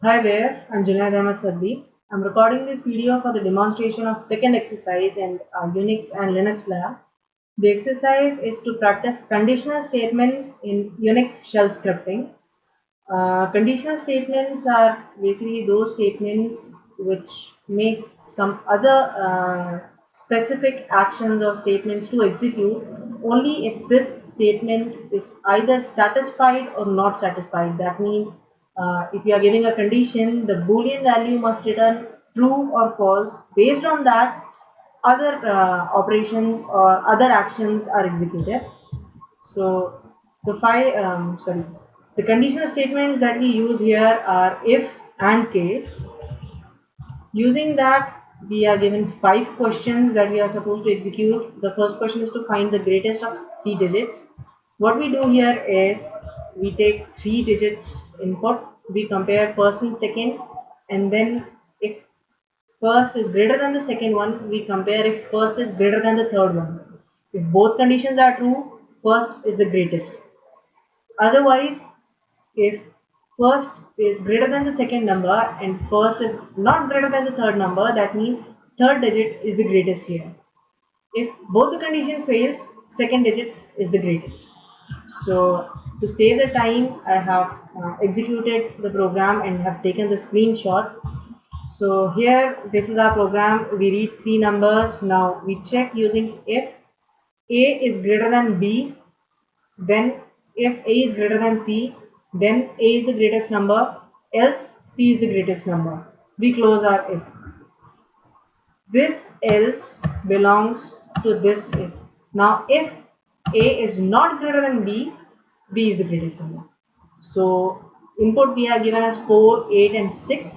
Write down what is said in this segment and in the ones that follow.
Hi there, I'm Junaid Ahmed Fazli. I'm recording this video for the demonstration of second exercise in Unix and Linux lab. The exercise is to practice conditional statements in Unix shell scripting. Conditional statements are basically those statements which make some other specific actions or statements to execute only if this statement is either satisfied or not satisfied. That means if you are giving a condition, the boolean value must return true or false. Based on that, other operations or other actions are executed. So the conditional statements that we use here are if and case. Using that, we are given 5 questions that we are supposed to execute. The first question is to find the greatest of 3 digits. What we do here is we take 3 digits input, we compare first and second, and then if first is greater than the second one, we compare if first is greater than the third one. If both conditions are true, first is the greatest. Otherwise, if first is greater than the second number and first is not greater than the third number, that means third digit is the greatest here. If both the condition fails, second digit is the greatest. So to save the time, I have executed the program and have taken the screenshot. So here, this is our program. We read 3 numbers. Now we check using if A is greater than B, then if A is greater than C, then A is the greatest number, else C is the greatest number. We close our if. This else belongs to this if. Now if A is not greater than B, B is the greatest number. So input we are given as 4, 8 and 6.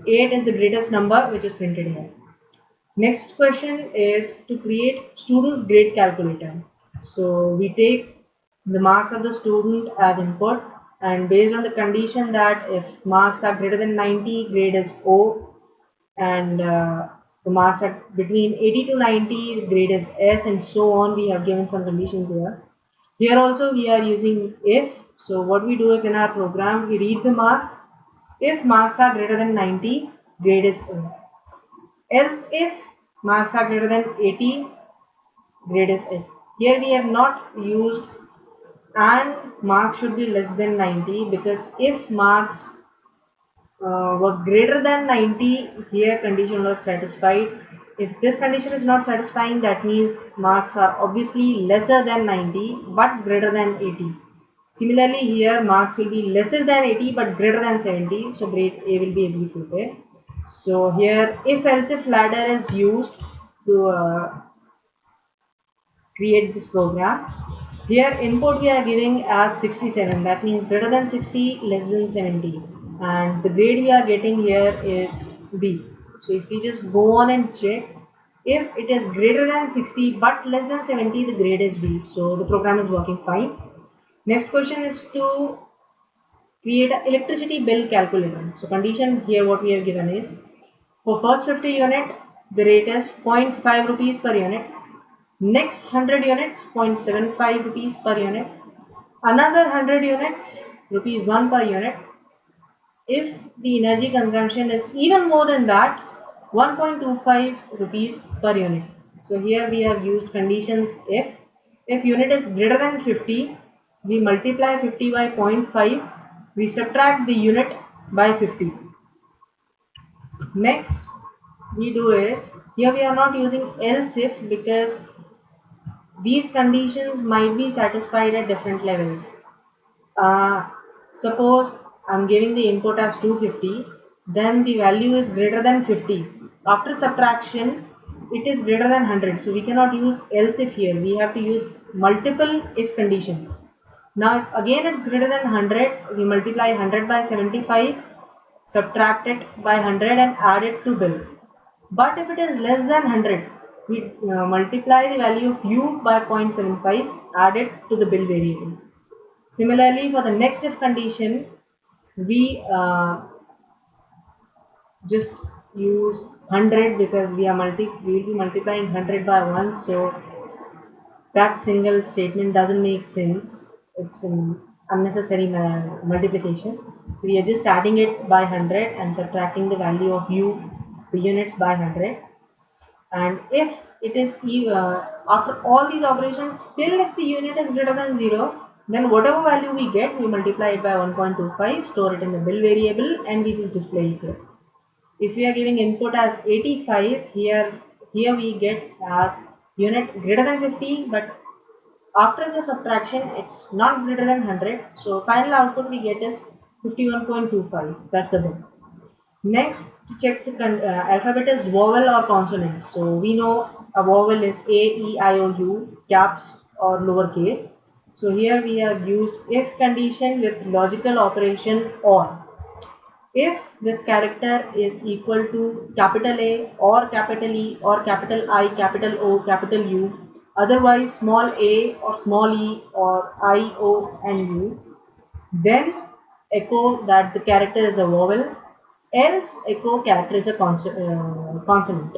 8 is the greatest number which is printed here. Next question is to create student's grade calculator. So we take the marks of the student as input, and based on the condition that if marks are greater than 90, grade is O, and the marks are between 80 to 90, grade is S, and so on. We have given some conditions here. Here also we are using if. So what we do is in our program we read the marks. If marks are greater than 90, grade is O. Else if marks are greater than 80, grade is S. Here we have not used and marks should be less than 90, because if marks were greater than 90, here condition was satisfied. If this condition is not satisfying, that means marks are obviously lesser than 90 but greater than 80. Similarly, here marks will be lesser than 80 but greater than 70, so grade A will be executed. So here if else if ladder is used to create this program. Here input we are giving as 67, that means greater than 60, less than 70, and the grade we are getting here is B. So if we just go on and check, if it is greater than 60 but less than 70, the grade is B. So the program is working fine. Next question is to create an electricity bill calculator. So condition here what we have given is for first 50 unit the rate is 0.5 rupees per unit. Next 100 units 0.75 rupees per unit. Another 100 units rupees 1 per unit. If the energy consumption is even more than that, 1.25 rupees per unit. So here we have used conditions if unit is greater than 50, we multiply 50 by 0.5, we subtract the unit by 50. Next we do is, here we are not using else if because these conditions might be satisfied at different levels. Suppose I'm giving the input as 250, then the value is greater than 50. After subtraction, it is greater than 100. So we cannot use else if here. We have to use multiple if conditions. Now, if again it's greater than 100, we multiply 100 by 75, subtract it by 100 and add it to bill. But if it is less than 100, we multiply the value of u by 0.75, add it to the bill variable. Similarly, for the next if condition, we just use 100 because we will be multiplying 100 by 1, so that single statement doesn't make sense. It's unnecessary multiplication. We are just adding it by 100 and subtracting the value of the units by 100. And if it is after all these operations, still if the unit is greater than 0, then whatever value we get, we multiply it by 1.25, store it in the bill variable, and we just display it here. If we are giving input as 85, here we get as unit greater than 50, but after the subtraction, it's not greater than 100. So final output we get is 51.25. That's the bill. Next, to check the alphabet is vowel or consonant. So we know a vowel is A, E, I, O, U, caps or lowercase. So here we have used if condition with logical operation or. If this character is equal to capital A or capital E or capital I, capital O, capital U, otherwise small a or small e or I, O and U, then echo that the character is a vowel, else echo character is a consonant.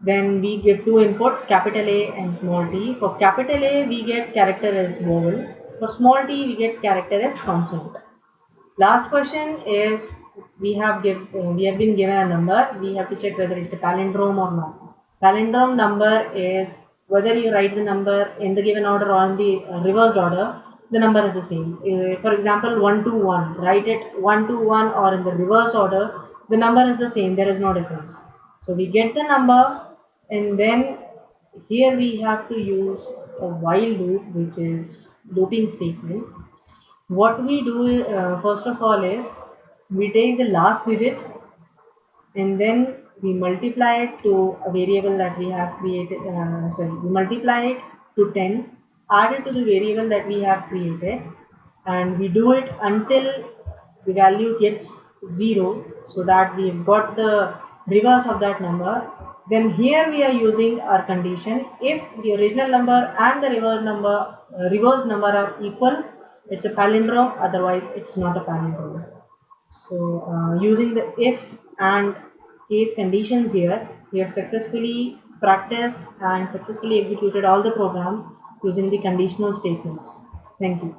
Then we give two inputs, capital A and small t. For capital A, we get character as vowel. For small t, we get character as consonant. Last question is we have been given a number. We have to check whether it's a palindrome or not. Palindrome number is whether you write the number in the given order or in the reversed order, the number is the same. For example, 1 to 1, write it 1 to 1 or in the reverse order, the number is the same. There is no difference. So we get the number, and then here we have to use a while loop, which is looping statement. What we do first of all is we take the last digit and then we multiply it to a variable that we have created. We multiply it to 10, add it to the variable that we have created, and we do it until the value gets 0, so that we've got the reverse of that number. Then here we are using our condition. If the original number and the reverse number are equal, it's a palindrome, otherwise it's not a palindrome. So using the if and case conditions here, we have successfully practiced and successfully executed all the programs using the conditional statements. Thank you.